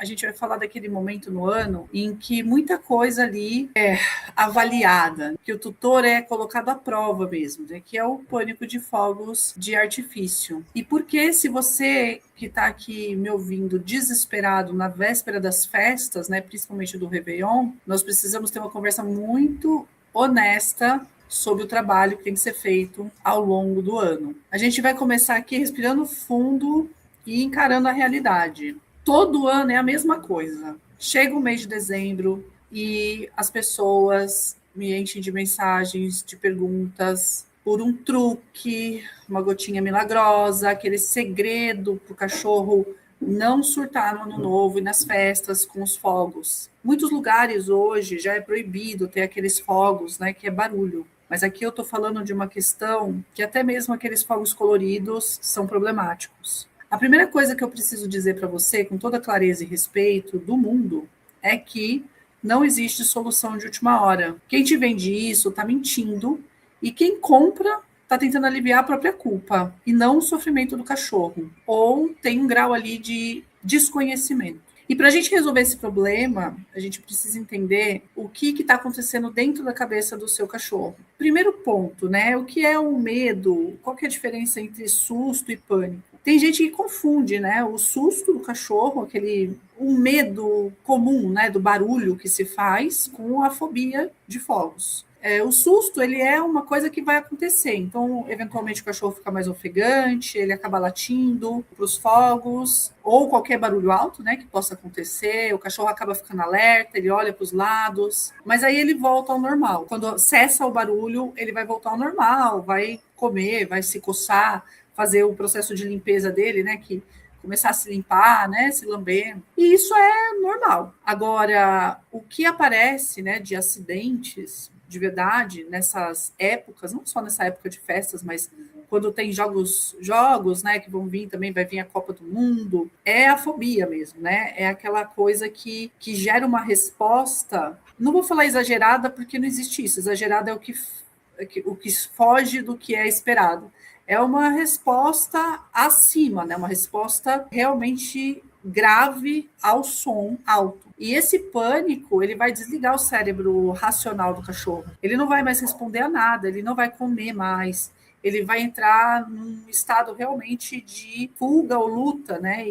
a gente vai falar daquele momento no ano em que muita coisa ali é avaliada, que o tutor é colocado à prova mesmo, né? Que é o pânico de fogos de artifício. E porque se você que está aqui me ouvindo desesperado na véspera das festas, né, principalmente do Réveillon, nós precisamos ter uma conversa muito honesta sobre o trabalho que tem que ser feito ao longo do ano. A gente vai começar aqui respirando fundo e encarando a realidade. Todo ano é a mesma coisa. Chega o mês de dezembro e as pessoas me enchem de mensagens, de perguntas por um truque, uma gotinha milagrosa, aquele segredo para o cachorro não surtar no ano novo e nas festas com os fogos. Muitos lugares hoje já é proibido ter aqueles fogos, né, que é barulho. Mas aqui eu estou falando de uma questão que até mesmo aqueles fogos coloridos são problemáticos. A primeira coisa que eu preciso dizer para você, com toda clareza e respeito do mundo, é que não existe solução de última hora. Quem te vende isso está mentindo e quem compra está tentando aliviar a própria culpa e não o sofrimento do cachorro. Ou tem um grau ali de desconhecimento. E para a gente resolver esse problema, a gente precisa entender o que está acontecendo dentro da cabeça do seu cachorro. Primeiro ponto, né? O que é o medo? Qual que é a diferença entre susto e pânico? Tem gente que confunde, né? O susto do cachorro, um medo comum, né? Do barulho que se faz, com a fobia de fogos. O susto, ele é uma coisa que vai acontecer. Então, eventualmente, o cachorro fica mais ofegante, ele acaba latindo para os fogos, ou qualquer barulho alto, né, que possa acontecer. O cachorro acaba ficando alerta, ele olha para os lados, mas aí ele volta ao normal. Quando cessa o barulho, ele vai voltar ao normal, vai comer, vai se coçar, fazer o processo de limpeza dele, né, que começar a se limpar, né, se lamber. E isso é normal. Agora, o que aparece, né, de acidentes de verdade nessas épocas, não só nessa época de festas, mas quando tem jogos, né, que vão vir também, vai vir a Copa do Mundo, é a fobia mesmo, né? É aquela coisa que gera uma resposta, não vou falar exagerada, porque não existe isso, exagerada é o que foge do que é esperado. É uma resposta acima, né? Uma resposta realmente grave ao som alto. E esse pânico, ele vai desligar o cérebro racional do cachorro. Ele não vai mais responder a nada, ele não vai comer mais. Ele vai entrar num estado realmente de fuga ou luta, né?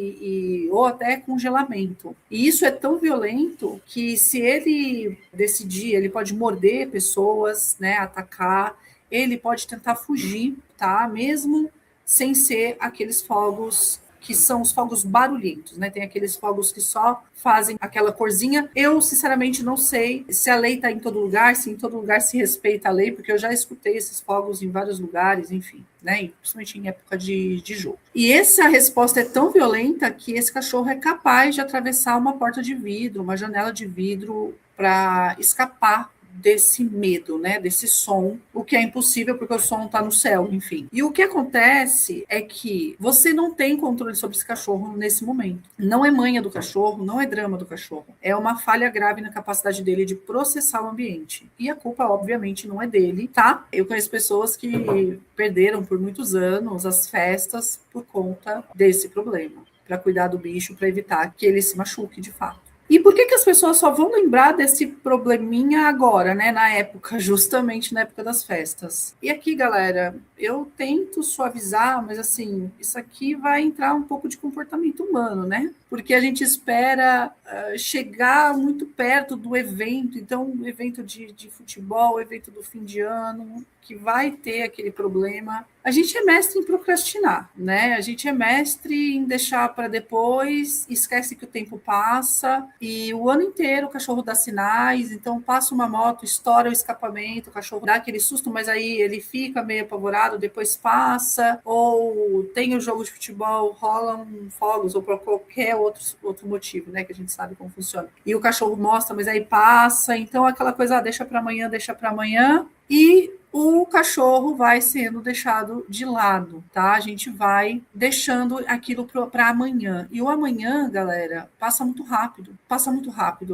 Ou até congelamento. E isso é tão violento que, se ele decidir, ele pode morder pessoas, né? Atacar, ele pode tentar fugir, tá? Mesmo sem ser aqueles fogos que são os fogos barulhentos, né? Tem aqueles fogos que só fazem aquela corzinha. Eu, sinceramente, não sei se a lei está em todo lugar, se em todo lugar se respeita a lei, porque eu já escutei esses fogos em vários lugares, enfim, né? Principalmente em época de jogo. E essa resposta é tão violenta que esse cachorro é capaz de atravessar uma porta de vidro, uma janela de vidro, para escapar desse medo, né, desse som, o que é impossível porque o som está no céu, enfim. E o que acontece é que você não tem controle sobre esse cachorro nesse momento. Não é manha do cachorro, não é drama do cachorro. É uma falha grave na capacidade dele de processar o ambiente. E a culpa, obviamente, não é dele, tá? Eu conheço pessoas que perderam por muitos anos as festas por conta desse problema, para cuidar do bicho, para evitar que ele se machuque de fato. E por que as pessoas só vão lembrar desse probleminha agora, né? Na época, justamente na época das festas. E aqui, galera, eu tento suavizar, mas assim, isso aqui vai entrar um pouco de comportamento humano, né? Porque a gente espera chegar muito perto do evento, então, o evento de futebol, o evento do fim de ano, que vai ter aquele problema. A gente é mestre em procrastinar, né? A gente é mestre em deixar para depois, esquece que o tempo passa, e o ano inteiro o cachorro dá sinais, então passa uma moto, estoura o escapamento, o cachorro dá aquele susto, mas aí ele fica meio apavorado, depois passa, ou tem o jogo de futebol, rolam fogos, ou por qualquer outro motivo, né? Que a gente sabe como funciona. E o cachorro mostra, mas aí passa, então aquela coisa, deixa para amanhã, e o cachorro vai sendo deixado de lado, tá? A gente vai deixando aquilo para amanhã. E o amanhã, galera, passa muito rápido.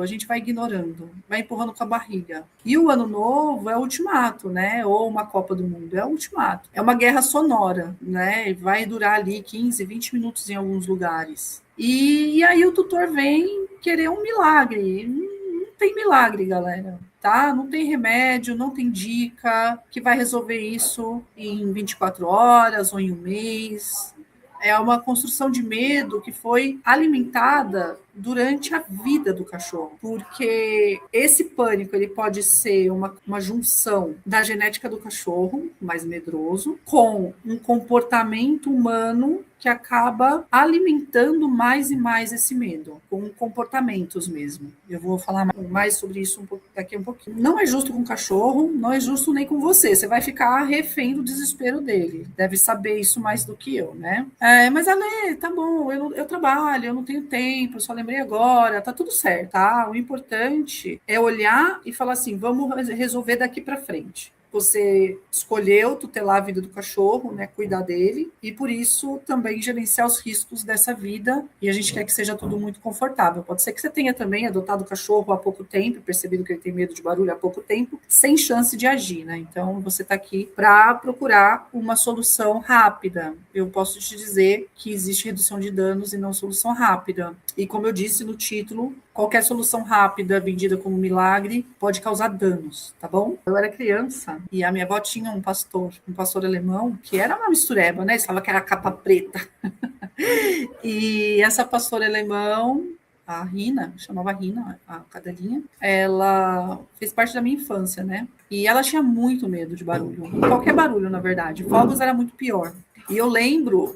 A gente vai ignorando, vai empurrando com a barriga. E o ano novo é o ultimato, né? Ou uma Copa do Mundo, é o ultimato. É uma guerra sonora, né? Vai durar ali 15, 20 minutos em alguns lugares. E aí o tutor vem querer um milagre. Não tem milagre, galera. Tá? Não tem remédio, não tem dica que vai resolver isso em 24 horas ou em um mês. É uma construção de medo que foi alimentada durante a vida do cachorro, porque esse pânico ele pode ser uma junção da genética do cachorro, mais medroso, com um comportamento humano que acaba alimentando mais e mais esse medo, com comportamentos mesmo. Eu vou falar mais sobre isso daqui a um pouquinho. Não é justo com o cachorro, não é justo nem com você. Você vai ficar refém do desespero dele. Deve saber isso mais do que eu, né? Mas Ale, tá bom, eu trabalho, eu não tenho tempo, eu só lembrei agora, tá tudo certo, tá? O importante é olhar e falar assim, vamos resolver daqui para frente. Você escolheu tutelar a vida do cachorro, né, cuidar dele, e por isso também gerenciar os riscos dessa vida, e a gente quer que seja tudo muito confortável. Pode ser que você tenha também adotado o cachorro há pouco tempo, percebido que ele tem medo de barulho há pouco tempo, sem chance de agir, né? Então você está aqui para procurar uma solução rápida. Eu posso te dizer que existe redução de danos e não solução rápida. E como eu disse no título, qualquer solução rápida vendida como milagre pode causar danos, tá bom? Eu era criança e a minha avó tinha um pastor alemão, que era uma mistureba, né? Eles falavam que era capa preta. E essa pastora alemão, a Rina, chamava Rina, a cadelinha, ela fez parte da minha infância, né? E ela tinha muito medo de barulho, qualquer barulho, na verdade. Fogos era muito pior. E eu lembro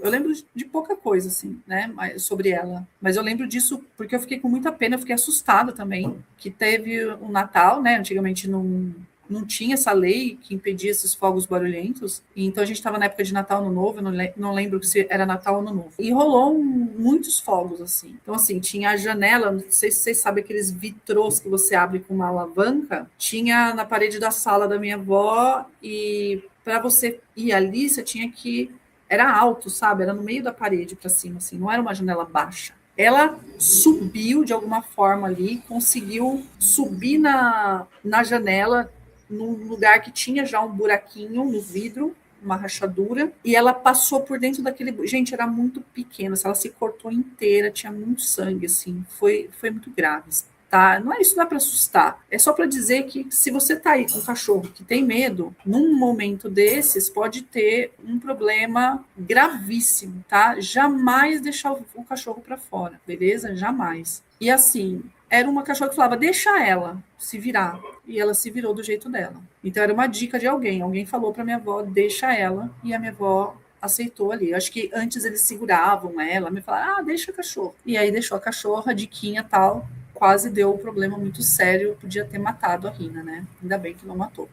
de pouca coisa, assim, né, sobre ela. Mas eu lembro disso porque eu fiquei com muita pena, eu fiquei assustada também, que teve um Natal, né, antigamente não tinha essa lei que impedia esses fogos barulhentos. E então a gente estava na época de Natal, Ano Novo, eu não lembro se era Natal ou Ano Novo. E rolou muitos fogos, assim. Então, assim, tinha a janela, não sei se vocês sabem aqueles vitrôs que você abre com uma alavanca, tinha na parede da sala da minha avó e para você ir ali, você tinha que era alto, sabe? Era no meio da parede para cima, assim, não era uma janela baixa. Ela subiu de alguma forma ali, conseguiu subir na janela, num lugar que tinha já um buraquinho no vidro, uma rachadura, e ela passou por dentro daquele. Gente, era muito pequena, ela se cortou inteira, tinha muito sangue, assim, foi muito grave. Tá? Não é isso, dá para assustar. É só para dizer que se você tá aí com um cachorro que tem medo, num momento desses pode ter um problema gravíssimo, tá? Jamais deixar o cachorro para fora, beleza? Jamais. E assim, era uma cachorra que falava: "Deixa ela se virar". E ela se virou do jeito dela. Então era uma dica de alguém. Alguém falou para minha avó: "Deixa ela". E a minha avó aceitou ali. Eu acho que antes eles seguravam ela, me falaram: "Ah, deixa a cachorra". E aí deixou a cachorra, diquinha, tal, quase deu um problema muito sério, podia ter matado a Rina, né? Ainda bem que não matou.